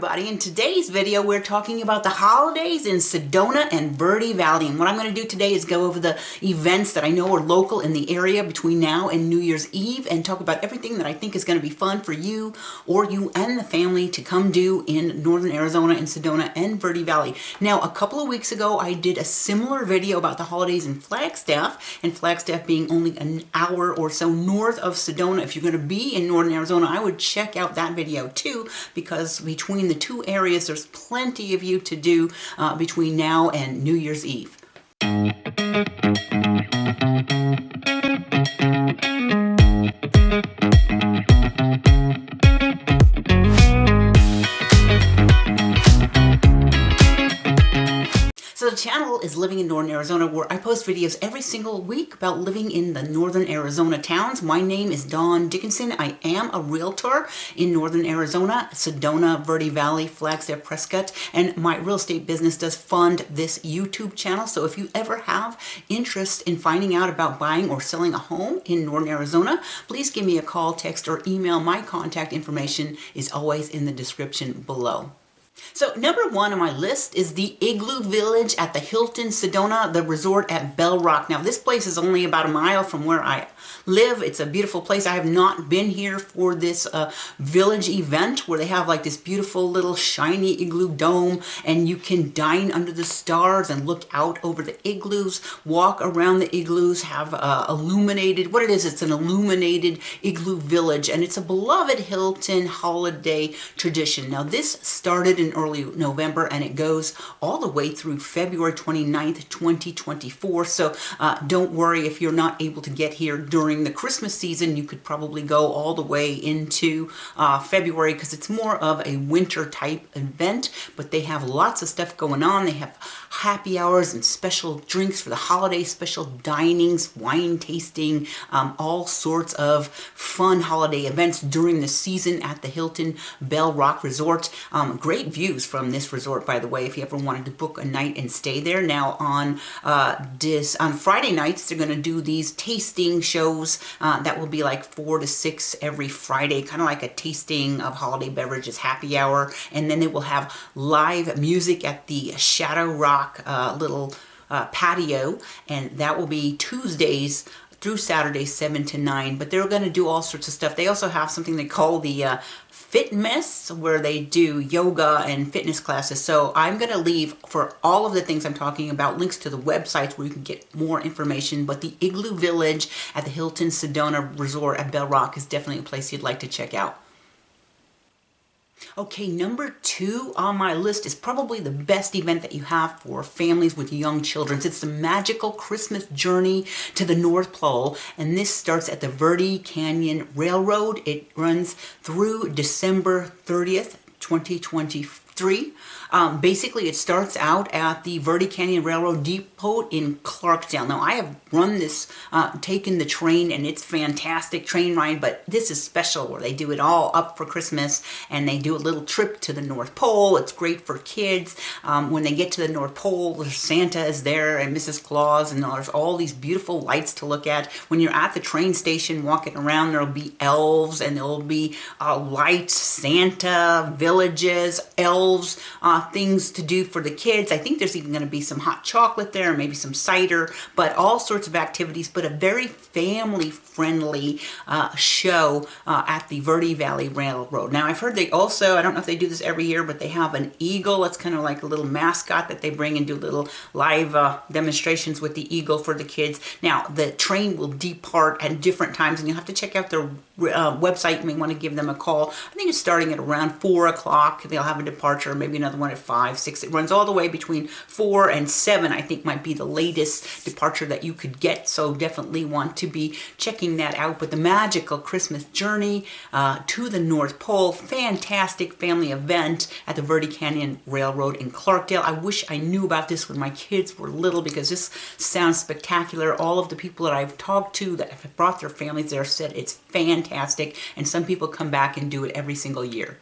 everybody. In today's video we're talking about the holidays in Sedona and Verde Valley, and what I'm going to do today is go over the events that I know are local in the area between now and New Year's Eve and talk about everything that I think is going to be fun for you or you and the family to come do in northern Arizona in Sedona and Verde Valley. Now, a couple of weeks ago I did a similar video about the holidays in Flagstaff, and Flagstaff being only an hour or so north of Sedona. If you're going to be in northern Arizona, I would check out that video too, because between the two areas there's plenty of you to do between now and New Year's Eve. So the channel is Living in Northern Arizona, where I post videos every single week about living in the northern Arizona towns. My name is Dawn Dickinson. I am a realtor in northern Arizona, Sedona, Verde Valley, Flagstaff, Prescott, and my real estate business does fund this YouTube channel. So if you ever have interest in finding out about buying or selling a home in northern Arizona, please give me a call, text, or email. My contact information is always in the description below. So number one on my list is the Igloo Village at the Hilton Sedona, the resort at Bell Rock. Now this place is only about a mile from where I live. It's a beautiful place. I have not been here for this village event where they have like this beautiful little shiny igloo dome, and you can dine under the stars and look out over the igloos, walk around the igloos, have illuminated, what it is, it's an illuminated igloo village, and it's a beloved Hilton holiday tradition. Now this started in early November and it goes all the way through February 29th, 2024. So don't worry if you're not able to get here during the Christmas season. You could probably go all the way into February, because it's more of a winter type event, but they have lots of stuff going on. They have happy hours and special drinks for the holidays, special dinings, wine tasting, all sorts of fun holiday events during the season at the Hilton Bell Rock Resort. Great views from this resort, by the way, if you ever wanted to book a night and stay there. Now on Friday nights they're going to do these tasting shows that will be like 4 to 6 every Friday, kind of like a tasting of holiday beverages happy hour, and then they will have live music at the Shadow Rock little patio, and that will be Tuesdays through Saturdays 7 to 9, but they're going to do all sorts of stuff. They also have something they call the Fitmess, where they do yoga and fitness classes. So I'm going to leave, for all of the things I'm talking about, links to the websites where you can get more information, but the Igloo Village at the Hilton Sedona Resort at Bell Rock is definitely a place you'd like to check out. Okay, number two on my list is probably the best event that you have for families with young children. It's the magical Christmas journey to the North Pole, and this starts at the Verde Canyon Railroad. It runs through December 30th, 2023. Basically, it starts out at the Verde Canyon Railroad Depot in Clarksdale. Now, I have run this, taken the train, and it's fantastic train ride, but this is special where they do it all up for Christmas, and they do a little trip to the North Pole. It's great for kids. When they get to the North Pole, Santa is there and Mrs. Claus, and there's all these beautiful lights to look at. When you're at the train station walking around, there'll be elves, and there'll be lights, Santa, villages, elves, things to do for the kids. I think there's even going to be some hot chocolate there, maybe some cider, but all sorts of activities, but a very family-friendly show at the Verde Valley Railroad. Now, I've heard they also, I don't know if they do this every year, but they have an eagle. It's kind of like a little mascot that they bring and do little live demonstrations with the eagle for the kids. Now, the train will depart at different times, and you'll have to check out their website. You may want to give them a call. I think it's starting at around 4 o'clock. They'll have a departure, maybe another one at 5, 6. It runs all the way between 4 and 7, I think might be the latest departure that you could get. So definitely want to be checking that out. But the magical Christmas journey to the North Pole, fantastic family event at the Verde Canyon Railroad in Clarksdale. I wish I knew about this when my kids were little, because this sounds spectacular. All of the people that I've talked to that have brought their families there said it's fantastic, and some people come back and do it every single year.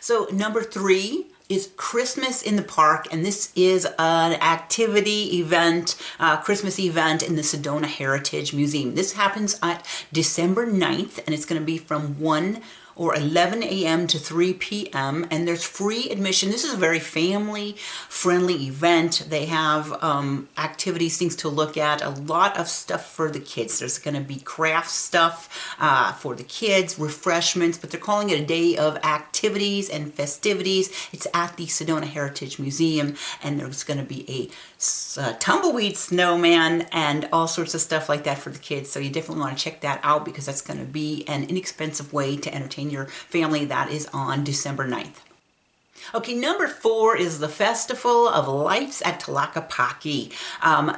So number 3 is Christmas in the Park, and this is an activity event, Christmas event in the Sedona Heritage Museum. This happens at December 9th, and it's going to be from 1 or 11 a.m. to 3 p.m. and there's free admission. This is a very family-friendly event. They have activities, things to look at, a lot of stuff for the kids. There's going to be craft stuff for the kids, refreshments, but they're calling it a day of activities and festivities. It's at the Sedona Heritage Museum, and there's going to be a tumbleweed snowman and all sorts of stuff like that for the kids. So you definitely want to check that out because that's going to be an inexpensive way to entertain your family. That is on December 9th. Okay, number 4 is the Festival of Lights at Tlaquepaque.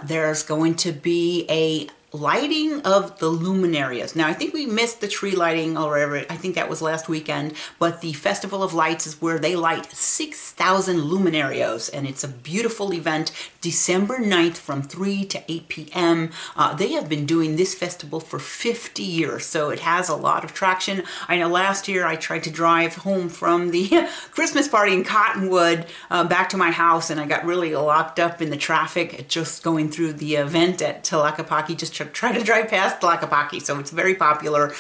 There's going to be a lighting of the luminarias. Now, I think we missed the tree lighting already. I think that was last weekend, but the Festival of Lights is where they light 6,000 luminarias, and it's a beautiful event, December 9th from 3 to 8 p.m. They have been doing this festival for 50 years, so it has a lot of traction. I know last year I tried to drive home from the Christmas party in Cottonwood back to my house, and I got really locked up in the traffic just going through the event at Tlaquepaque, just try to drive past Tlaquepaque. So it's very popular.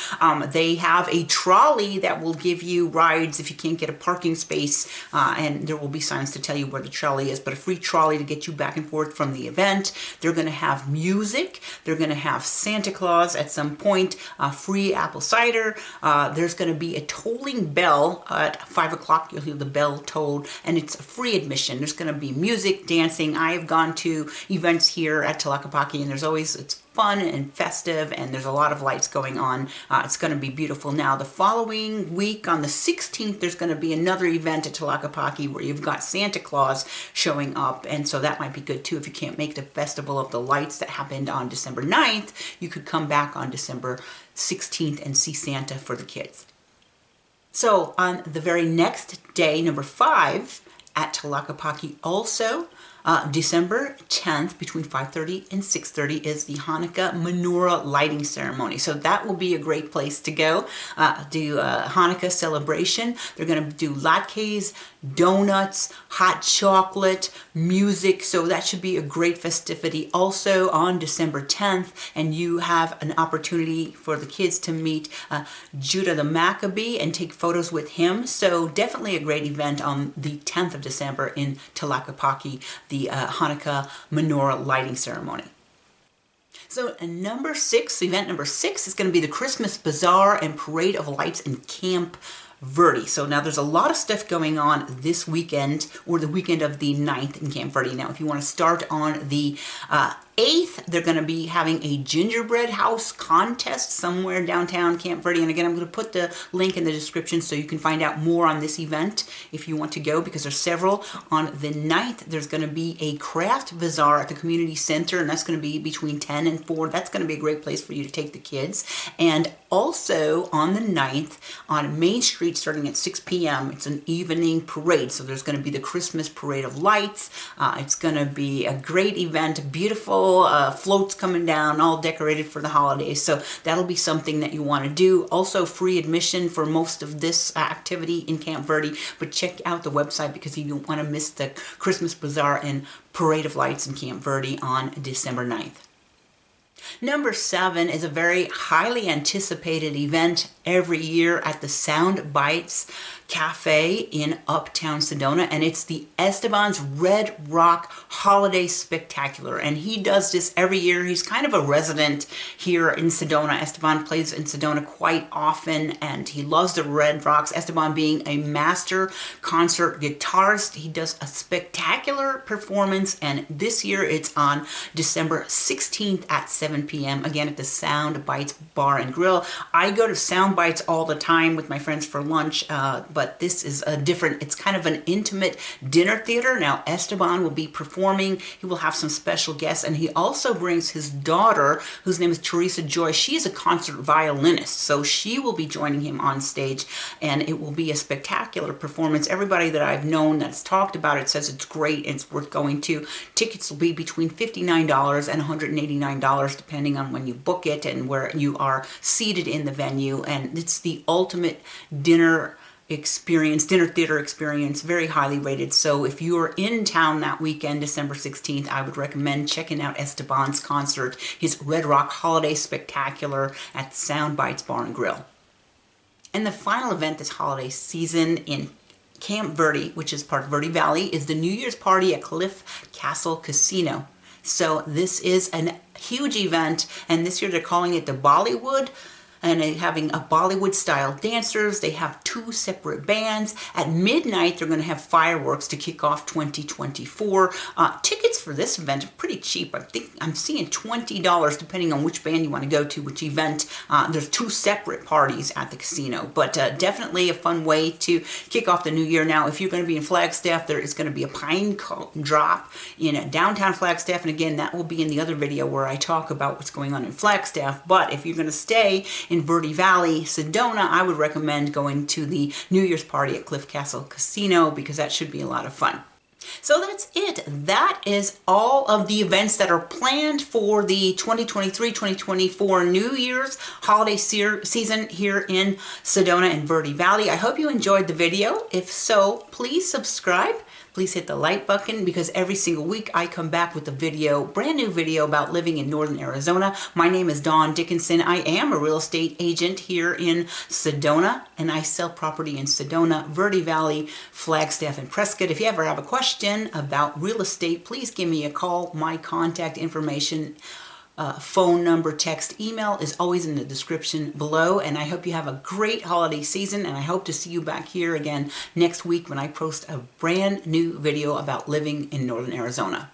They have a trolley that will give you rides if you can't get a parking space, and there will be signs to tell you where the trolley is, but a free trolley to get you back and forth from the event. They're going to have music. They're going to have Santa Claus at some point, free apple cider. There's going to be a tolling bell at 5 o'clock. You'll hear the bell tolled, and it's free admission. There's going to be music, dancing. I have gone to events here at Tlaquepaque, and it's fun and festive, and there's a lot of lights going on. It's going to be beautiful. Now, the following week on the 16th, there's going to be another event at Tlaquepaque where you've got Santa Claus showing up, and so that might be good too. If you can't make the Festival of the Lights that happened on December 9th, you could come back on December 16th and see Santa for the kids. So on the very next day, number 5, at Tlaquepaque also, December 10th, between 5:30 and 6:30, is the Hanukkah menorah lighting ceremony. So that will be a great place to go, do a Hanukkah celebration. They're going to do latkes, donuts, hot chocolate, music. So that should be a great festivity also on December 10th. And you have an opportunity for the kids to meet Judah the Maccabee and take photos with him. So definitely a great event on the 10th of December in Tlaquepaque, the Hanukkah menorah lighting ceremony. So number 6, event number 6 is going to be the Christmas Bazaar and Parade of Lights in Camp Verde. So now there's a lot of stuff going on this weekend, or the weekend of the 9th in Camp Verde. Now, if you want to start on the 8th, they're going to be having a gingerbread house contest somewhere downtown Camp Verde. And again, I'm going to put the link in the description so you can find out more on this event if you want to go, because there's several. On the 9th, there's going to be a craft bazaar at the community center, and that's going to be between 10 and 4. That's going to be a great place for you to take the kids. And also on the 9th, on Main Street, starting at 6 p.m., it's an evening parade. So there's going to be the Christmas Parade of Lights. It's going to be a great event, beautiful floats coming down, all decorated for the holidays. So that'll be something that you want to do. Also free admission for most of this activity in Camp Verde, but check out the website because you don't want to miss the Christmas Bazaar and Parade of Lights in Camp Verde on December 9th. Number 7 is a very highly anticipated event every year at the Sound Bites Cafe in Uptown Sedona, and it's the Esteban's Red Rock Holiday Spectacular. And he does this every year. He's kind of a resident here in Sedona. Esteban plays in Sedona quite often, and he loves the Red Rocks. Esteban being a master concert guitarist, he does a spectacular performance, and this year it's on December 16th at 7 p.m. again at the Sound Bites Bar and Grill. I go to Sound Bites all the time with my friends for lunch, but this is a different, it's kind of an intimate dinner theater. Now, Esteban will be performing. He will have some special guests, and he also brings his daughter, whose name is Teresa Joy. She is a concert violinist, so she will be joining him on stage, and it will be a spectacular performance. Everybody that I've known that's talked about it says it's great and it's worth going to. Tickets will be between $59 and $189, depending on when you book it and where you are seated in the venue, and it's the ultimate dinner theater experience, very highly rated. So if you are in town that weekend, December 16th, I would recommend checking out Esteban's concert, his Red Rock Holiday Spectacular at Sound Bites Bar and Grill. And the final event this holiday season in Camp Verde, which is part of Verde Valley, is the New Year's party at Cliff Castle Casino. So this is a huge event, and this year they're calling it the Bollywood, and having a Bollywood style dancers. They have 2 separate bands. At midnight, they're going to have fireworks to kick off 2024. Tickets for this event are pretty cheap. I think I'm seeing $20 depending on which band you want to go to, which event. There's 2 separate parties at the casino, but definitely a fun way to kick off the new year. Now, if you're going to be in Flagstaff, there is going to be a pine cone drop in downtown Flagstaff, and again, that will be in the other video where I talk about what's going on in Flagstaff. But if you're going to stay in Verde Valley, Sedona, I would recommend going to the New Year's party at Cliff Castle Casino because that should be a lot of fun. So that's it. That is all of the events that are planned for the 2023-2024 New Year's holiday season here in Sedona and Verde Valley. I hope you enjoyed the video. If so, please subscribe. Please hit the like button because every single week I come back with a video, brand new video about living in Northern Arizona. My name is Dawn Dickinson. I am a real estate agent here in Sedona, and I sell property in Sedona, Verde Valley, Flagstaff, and Prescott. If you ever have a question about real estate, please give me a call. My contact information, phone number, text, email is always in the description below. And I hope you have a great holiday season, and I hope to see you back here again next week when I post a brand new video about living in Northern Arizona.